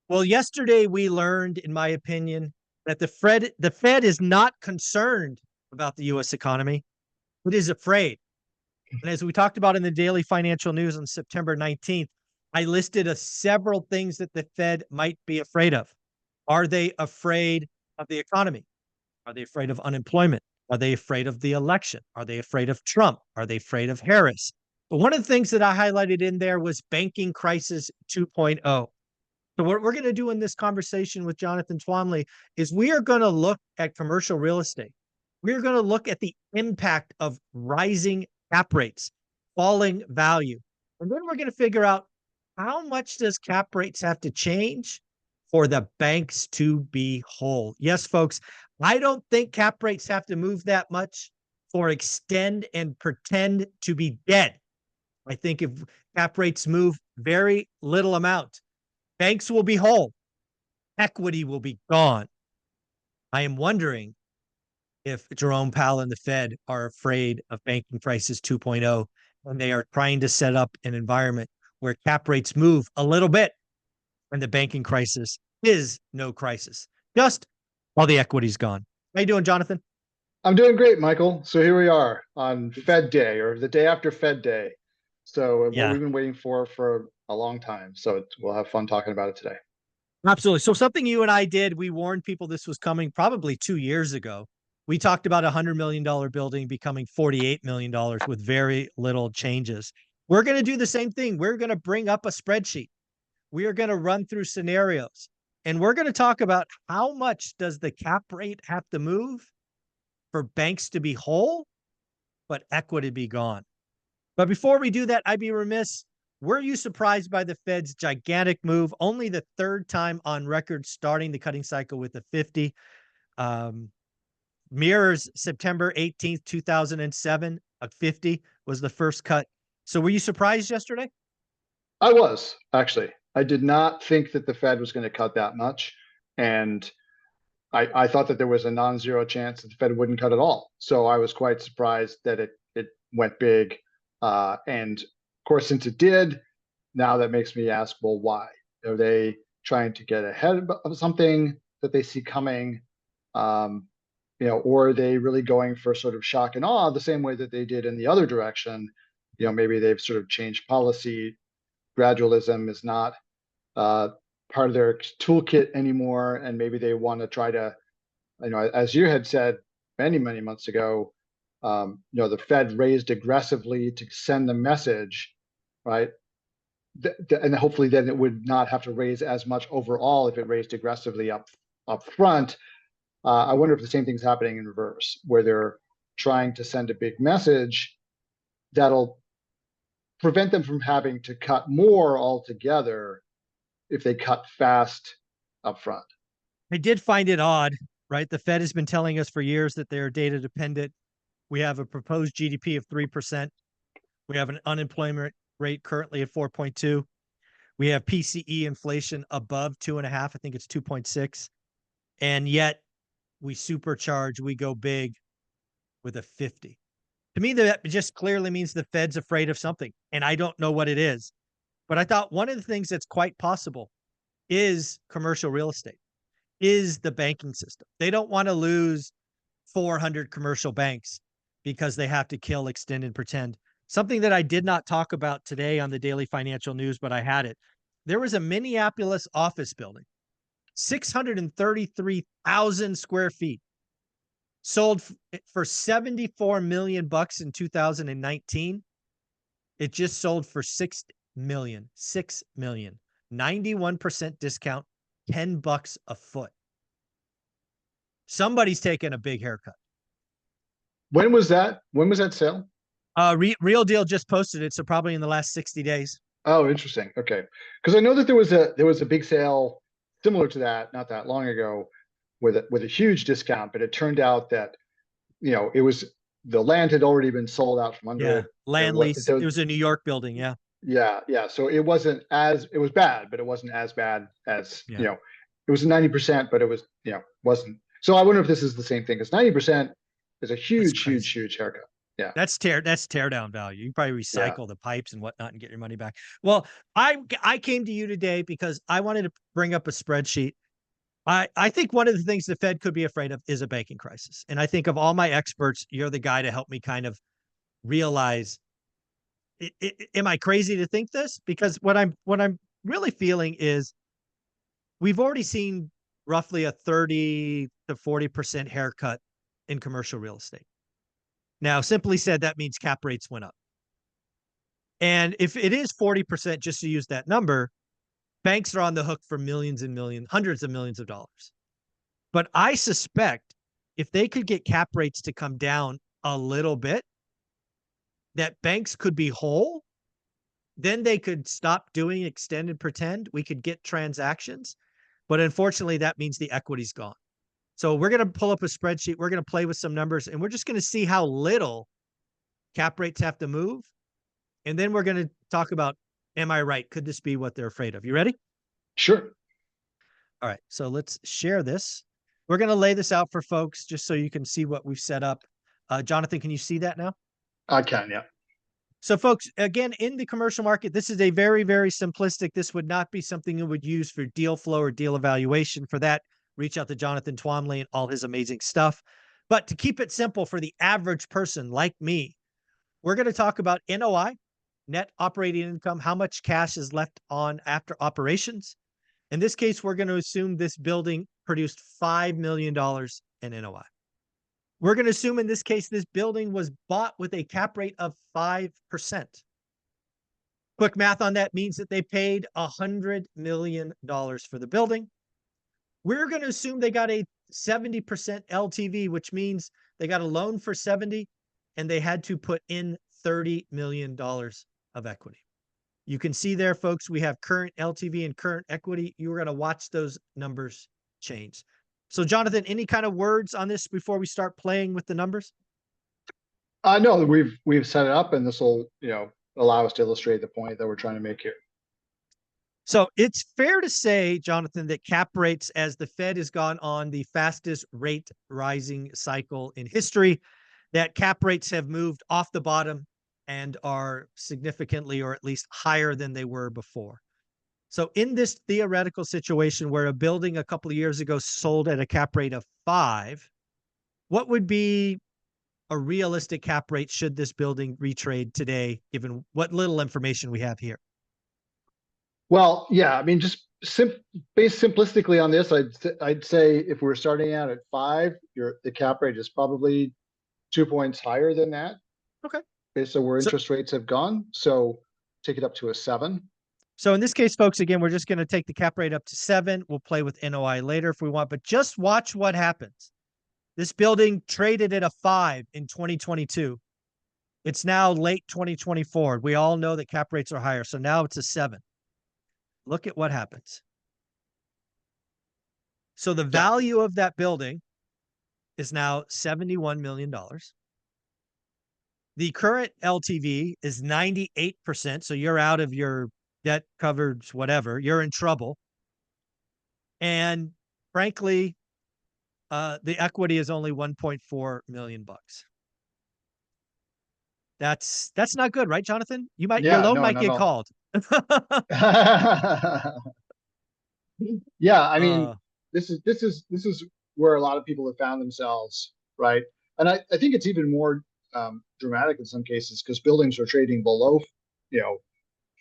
Well, yesterday we learned, in my opinion, that the Fed is not concerned about the U.S. economy. It is afraid. And as we talked about in the daily financial news on September 19th, I listed several things that the Fed might be afraid of. Are they afraid of the economy? Are they afraid of unemployment? Are they afraid of the election? Are they afraid of Trump? Are they afraid of Harris? But one of the things that I highlighted in there was banking crisis 2.0. So what we're going to do in this conversation with Jonathan Twomley is we are going to look at commercial real estate. We're going to look at the impact of rising cap rates, falling value. And then we're going to figure out how much does cap rates have to change for the banks to be whole. Yes, folks, I don't think cap rates have to move that much for extend and pretend to be dead. I think if cap rates move very little amount, banks will be whole. Equity will be gone. I am wondering if Jerome Powell and the Fed are afraid of banking crisis 2.0 when they are trying to set up an environment where cap rates move a little bit and the banking crisis is no crisis. Just all the equity's gone. How you doing, Jonathan? I'm doing great, Michael. So here we are on Fed Day, or the day after Fed Day. So what Yeah, we've been waiting for a long time. So we'll have fun talking about it today. absolutely. So something you and I did, we warned people this was coming probably 2 years ago. We talked about $100 million building becoming $48 million with very little changes. We're going to do the same thing. We're going to bring up a spreadsheet. We are going to run through scenarios and we're going to talk about how much does the cap rate have to move for banks to be whole, but equity be gone. But before we do that, I'd be remiss. Were you surprised by the Fed's gigantic move? Only the third time on record starting the cutting cycle with a 50. Um, Mirrors September 18th, 2007, a 50 was the first cut. So were you surprised yesterday? I was actually. I did not think that the Fed was going to cut that much, and I thought that there was a non-zero chance that the Fed wouldn't cut at all. So I was quite surprised that it went big, and of course, since it did, now that makes me ask, well, why? Are they trying to get ahead of something that they see coming? Um, or are they really going for sort of shock and awe the same way that they did in the other direction? Maybe they've sort of changed policy. Gradualism is not uh, part of their toolkit anymore, and maybe they want to try to, as you had said many, many months ago, the Fed raised aggressively to send a message, right? And hopefully then it would not have to raise as much overall if it raised aggressively up front. I wonder if the same thing's happening in reverse, where they're trying to send a big message that'll prevent them from having to cut more altogether if they cut fast up front. I did find it odd, right? The Fed has been telling us for years that they're data dependent. We have a proposed GDP of 3%. We have an unemployment rate currently at 4.2. We have PCE inflation above 2.5. I think it's 2.6. And yet we supercharge, we go big with a 50. To me, that just clearly means the Fed's afraid of something. And I don't know what it is. But I thought one of the things that's quite possible is commercial real estate, is the banking system. They don't want to lose 400 commercial banks because they have to kill, extend, and pretend. Something that I did not talk about today on the daily financial news, but I had it. There was a Minneapolis office building, 633,000 square feet, sold for 74 million bucks in 2019. It just sold for 6 million, 6 million, 91% discount, 10 bucks a foot. Somebody's taking a big haircut. When was that? When was that sale? Real Deal just posted it, so probably in the last 60 days. Oh, interesting. Okay, because I know that there was a big sale similar to that not that long ago with a huge discount, but it turned out that it was the land had already been sold out from under Yeah, it. land lease. It was a New York building. Yeah, Yeah. So it was bad, but it wasn't as bad as yeah. it was 90%, but it wasn't. So I wonder if this is the same thing, because 90% is a That's huge, huge, crazy. huge haircut. That's tear down value. You probably Yeah. recycle the pipes and whatnot and get your money back. Well, I came to you today because I wanted to bring up a spreadsheet. I think one of the things the Fed could be afraid of is a banking crisis. And I think of all my experts, you're the guy to help me kind of realize, am I crazy to think this? Because what I'm really feeling is we've already seen roughly a 30 to 40% haircut in commercial real estate. Now, simply said, that means cap rates went up. And if it is 40%, just to use that number, banks are on the hook for millions and millions, hundreds of millions of dollars. But I suspect if they could get cap rates to come down a little bit, that banks could be whole. Then they could stop doing extend and pretend. We could get transactions. But unfortunately, that means the equity's gone. So we're going to pull up a spreadsheet. We're going to play with some numbers, and we're just going to see how little cap rates have to move. And then we're going to talk about, am I right? Could this be what they're afraid of? You ready? Sure. All right. So let's share this. We're going to lay this out for folks just so you can see what we've set up. Jonathan, can you see that now? I can, yeah. So folks, again, in the commercial market, this is a very, very simplistic. This would not be something you would use for deal flow or deal evaluation. For that, reach out to Jonathan Twomley and all his amazing stuff. But to keep it simple for the average person like me, we're going to talk about NOI, net operating income, how much cash is left on after operations. In this case, we're going to assume this building produced $5 million in NOI. We're going to assume in this case, this building was bought with a cap rate of 5%. Quick math on that means that they paid $100 million for the building. We're going to assume they got a 70% LTV, which means they got a loan for 70 and they had to put in $30 million of equity. You can see there, folks, we have current LTV and current equity. You're going to watch those numbers change. So, Jonathan, any kind of words on this before we start playing with the numbers? No, we've set it up, and this will, allow us to illustrate the point that we're trying to make here. So it's fair to say, Jonathan, that cap rates, as the Fed has gone on the fastest rate rising cycle in history, that cap rates have moved off the bottom and are significantly, or at least higher than they were before. So in this theoretical situation where a building a couple of years ago sold at a cap rate of 5, what would be a realistic cap rate should this building retrade today, given what little information we have here? Well, yeah, I mean, just based simplistically on this, I'd say if we're starting out at 5, the cap rate is probably 2 points higher than that. Okay. Based on where interest rates have gone. So take it up to a 7. So in this case, folks, again, we're just going to take the cap rate up to 7. We'll play with NOI later if we want, but just watch what happens. This building traded at a 5 in 2022. It's now late 2024. We all know that cap rates are higher. So now it's a 7. Look at what happens. So the value of that building is now $71 million. The current LTV is 98%. So you're out of your debt coverage, whatever, you're in trouble. And frankly, the equity is only 1.4 million bucks. That's not good, right, Jonathan? Your loan might get called. Yeah, I mean, this is where a lot of people have found themselves, right? And I think it's even more dramatic in some cases because buildings are trading below,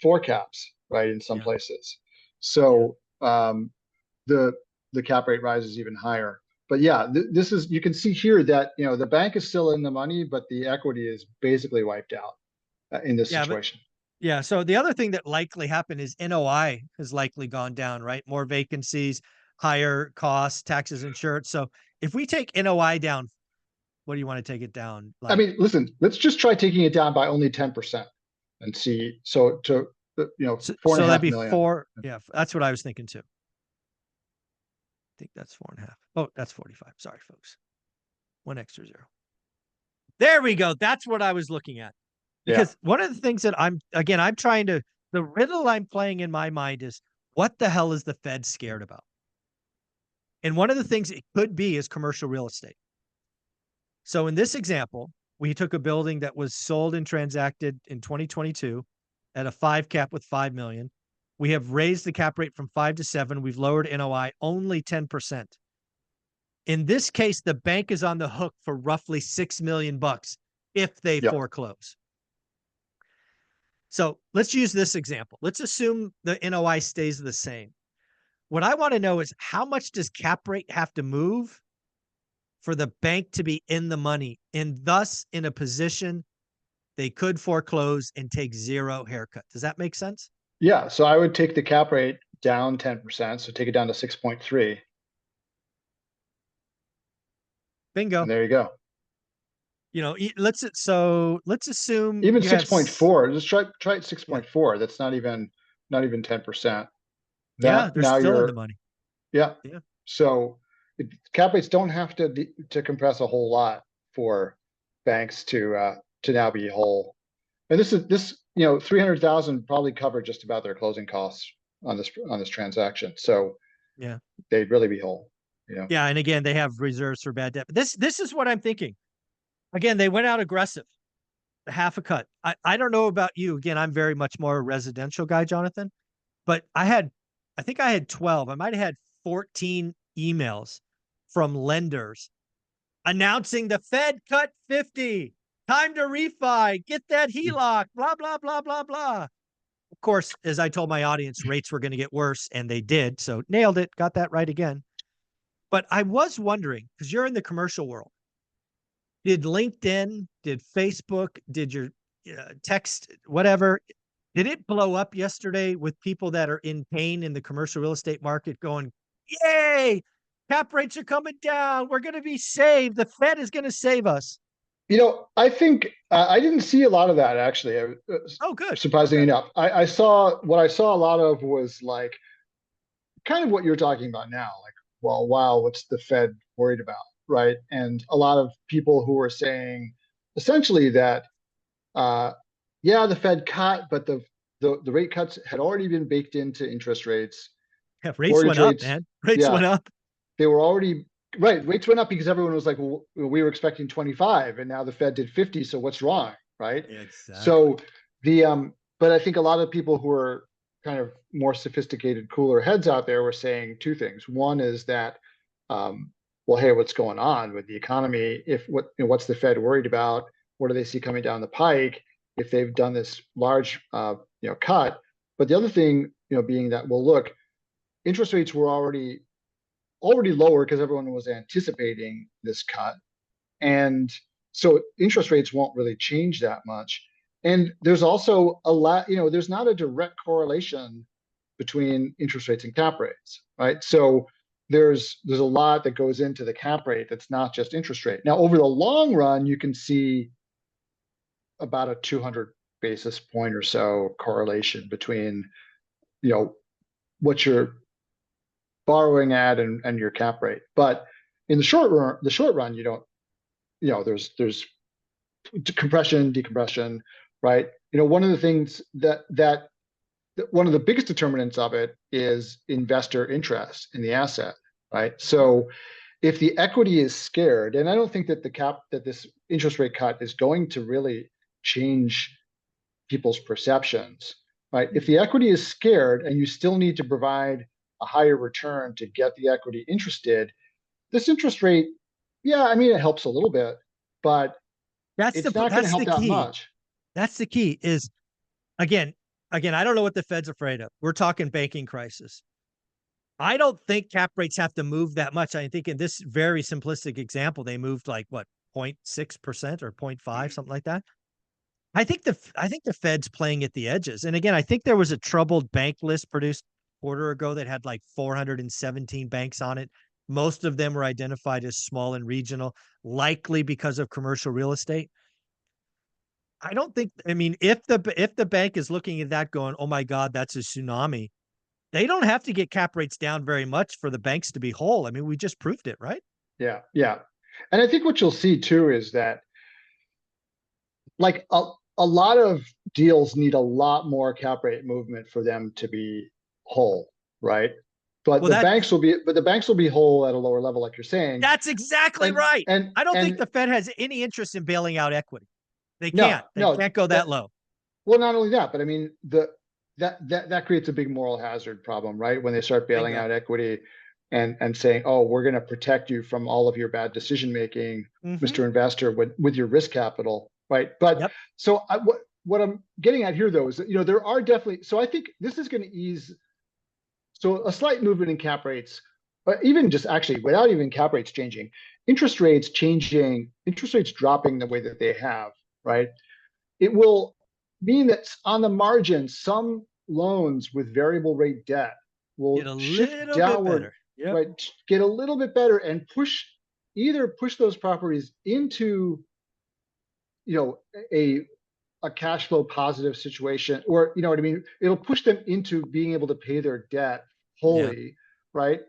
4 caps, right, in some places. So the cap rate rises even higher. But yeah, this is, you can see here that the bank is still in the money, but the equity is basically wiped out in this situation. Yeah. So the other thing that likely happened is NOI has likely gone down, right? More vacancies, higher costs, taxes, insurance. So if we take NOI down, what do you want to take it down? I mean, listen, let's just try taking it down by only 10% and see. So to, so that'd be 4. Yeah. That's what I was thinking too. I think that's 4.5. Oh, that's 45. Sorry, folks. 1 extra 0. There we go. That's what I was looking at. Because one of the things that I'm trying to, the riddle I'm playing in my mind is, what the hell is the Fed scared about? And one of the things it could be is commercial real estate. So in this example, we took a building that was sold and transacted in 2022 at a 5 cap with 5 million. We have raised the cap rate from 5 to 7. We've lowered NOI only 10%. In this case, the bank is on the hook for roughly $6 million if they Yep. foreclose. So let's use this example. Let's assume the NOI stays the same. What I want to know is, how much does cap rate have to move for the bank to be in the money and thus in a position they could foreclose and take 0 haircut? Does that make sense? Yeah. So I would take the cap rate down 10%. So take it down to 6.3. Bingo. And there you go. Let's assume Even you have 6.4. Just try it 6.4. That's not even 10%. Yeah, That they're now still in you're the money. yeah. Yeah. So cap rates don't have to compress a whole lot for banks to now be whole. And this 300,000 probably covered just about their closing costs on this transaction. So Yeah. they'd really be whole. Yeah, and again, they have reserves for bad debt. But this is what I'm thinking. Again, they went out aggressive, half a cut. I don't know about you. Again, I'm very much more a residential guy, Jonathan. But I think I had 12. I might have had 14 emails from lenders announcing the Fed cut 50. Time to refi. Get that HELOC. Blah, blah, blah, blah, blah. Of course, as I told my audience, rates were going to get worse, and they did. So nailed it. Got that right again. But I was wondering, because you're in the commercial world, did LinkedIn, did Facebook, did your text, whatever, did it blow up yesterday with people that are in pain in the commercial real estate market going, yay, cap rates are coming down. We're going to be saved. The Fed is going to save us. I think I didn't see a lot of that actually. Oh, good. Surprisingly enough, I saw a lot of was like kind of what you're talking about now. Like, well, wow, what's the Fed worried about, right? And a lot of people who were saying essentially that, yeah, the Fed cut, but the rate cuts had already been baked into interest rates. Yeah, rates Mortgage went up, rates, man. Rates yeah, went up. they were already right. Rates went up because everyone was like, well, we were expecting 25 and now the Fed did 50. So what's wrong? Right. Exactly. So but I think a lot of people who are kind of more sophisticated, cooler heads out there were saying two things. One is that, well, hey, what's going on with the economy? What's the Fed worried about? What do they see coming down the pike if they've done this large, cut? But the other thing, being that, well, look, interest rates were already lower because everyone was anticipating this cut. And so interest rates won't really change that much. And there's also a lot, there's not a direct correlation between interest rates and cap rates, right? So there's a lot that goes into the cap rate that's not just interest rate. Now, over the long run, you can see about a 200 basis point or so correlation between, what you're borrowing at and your cap rate. But in the short run, you don't, there's compression, decompression, right? One of the things that one of the biggest determinants of it is investor interest in the asset, right? So if the equity is scared, and I don't think that this interest rate cut is going to really change people's perceptions, right? If the equity is scared and you still need to provide a higher return to get the equity interested, this interest rate, yeah, I mean, it helps a little bit, but it's not going to help that much. That's the key is, again, I don't know what the Fed's afraid of. We're talking banking crisis. I don't think cap rates have to move that much. I think in this very simplistic example, they moved like what, 0.6% or 0.5, something like that. I think the Fed's playing at the edges. And again, I think there was a troubled bank list produced a quarter ago that had like 417 banks on it. Most of them were identified as small and regional, likely because of commercial real estate. I mean, if the bank is looking at that going, oh my God, that's a tsunami, they don't have to get cap rates down very much for the banks to be whole. I mean, we just proved it, right? Yeah. Yeah. And I think what you'll see too is that like a lot of deals need a lot more cap rate movement for them to be whole, right? But Well, the banks will be whole at a lower level, like you're saying. that's exactly And right. and I don't think and the Fed has any interest in bailing out equity. They no, can't. They no, can't go that low. well, not only that, but I mean that creates a big moral hazard problem, right? When they start bailing Bingo. out equity and saying, "Oh, we're going to protect you from all of your bad decision making, Mm-hmm. Mr. Investor, with your risk capital," right? But Yep. so what I'm getting at here, though, is that there are definitely. So I think this is going to ease. So a slight movement in cap rates, but even just actually without even cap rates changing, interest rates changing, interest rates dropping the way that they have, right? It will mean that on the margin, some loans with variable rate debt will Get a shift little bit downward, better. Yep. right? Get a little bit better and either push those properties into, you know, a a cash flow positive situation, or you know what I mean? It'll push them into being able to pay their debt Yeah. wholly, right?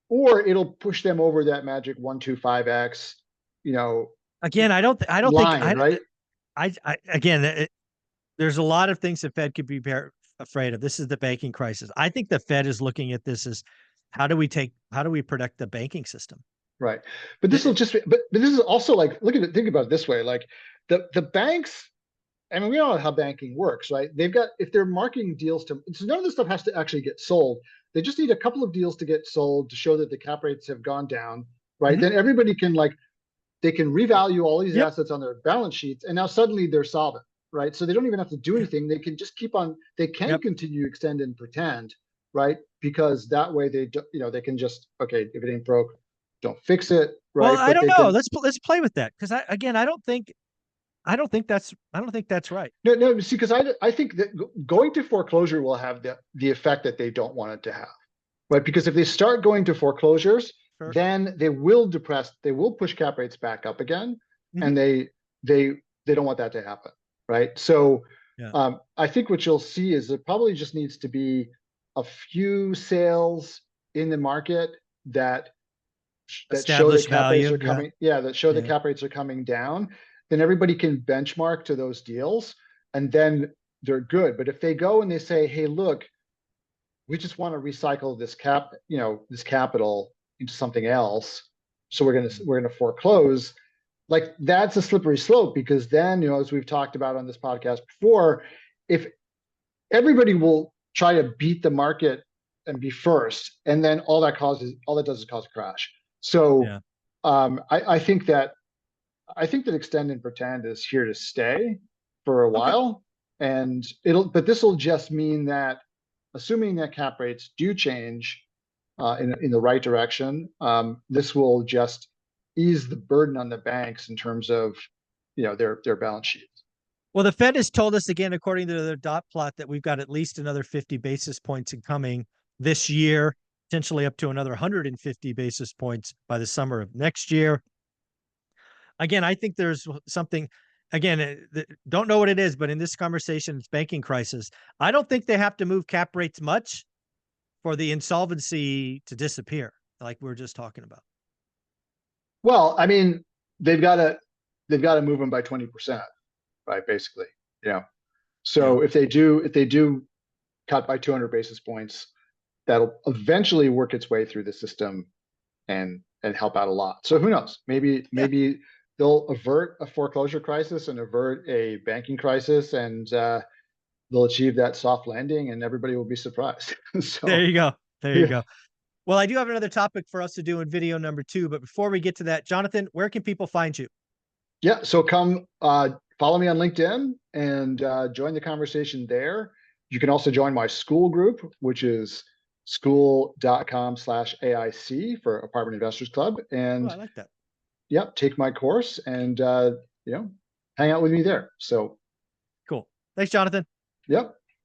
Or it'll push them over that magic 125x, you know, Again, I don't think, line, right? again, there's a lot of things the Fed could be afraid of. This is the banking crisis. I think the Fed is looking at this as how do we protect the banking system? Right. But this will just, but this is also like, look at it, think about it this way. Like the banks, I mean, we all know how banking works, right? They've got, if they're marketing deals so none of this stuff has to actually get sold. They just need a couple of deals to get sold to show that the cap rates have gone down, right? Mhm. Then everybody can they can revalue all these Yep. assets on their balance sheets, and now suddenly they're solvent, right? So they don't even have to do anything. They can just they can Yep. continue extend and pretend, right? Because that way they can just, okay, if it ain't broke, don't fix it, Well, right? I But don't they know. can, Let's play with that because I don't think that's right. no, see, because I think that going to foreclosure will have the effect that they don't want it to have, right? Because if they start going to foreclosures, Sure. then they will push cap rates back up again, Mhm. and they don't want that to happen, right? So Yeah. I think what you'll see is there probably just needs to be a few sales in the market that show that Established cap rates value. are Yeah. coming, yeah, that show that Yeah. cap rates are coming down, then everybody can benchmark to those deals, and then they're good. But if they go and they say, hey, look, we just want to recycle this capital into something else, so we're gonna foreclose, like that's a slippery slope, because then, as we've talked about on this podcast before, if everybody will try to beat the market and be first, and then all that does is cause a crash. So Yeah. I think that extend and pretend is here to stay for a Okay. while, and but this will just mean that, assuming that cap rates do change in the right direction, this will just ease the burden on the banks in terms of their balance sheets. Well, the Fed has told us again, according to their dot plot, that we've got at least another 50 basis points incoming this year, potentially up to another 150 basis points by the summer of next year. Again, I think there's something, again, don't know what it is, but in this conversation, it's banking crisis. I don't think they have to move cap rates much for the insolvency to disappear, like we were just talking about. Well, I mean, they've got to move them by 20%, right? Basically, yeah. Yeah. So if they do cut by 200 basis points, that'll eventually work its way through the system and help out a lot. So who knows? Yeah. Maybe they'll avert a foreclosure crisis and avert a banking crisis, and they'll achieve that soft landing, and everybody will be surprised. There So you go. There you yeah, go. Well, I do have another topic for us to do in video number 2, but before we get to that, Jonathan, where can people find you? yeah. So come follow me on LinkedIn and join the conversation there. You can also join my school group, which is school.com/AIC for Apartment Investors Club. Oh, I And like that. yep, take my course and hang out with me there. So Cool. Thanks, Jonathan. yep.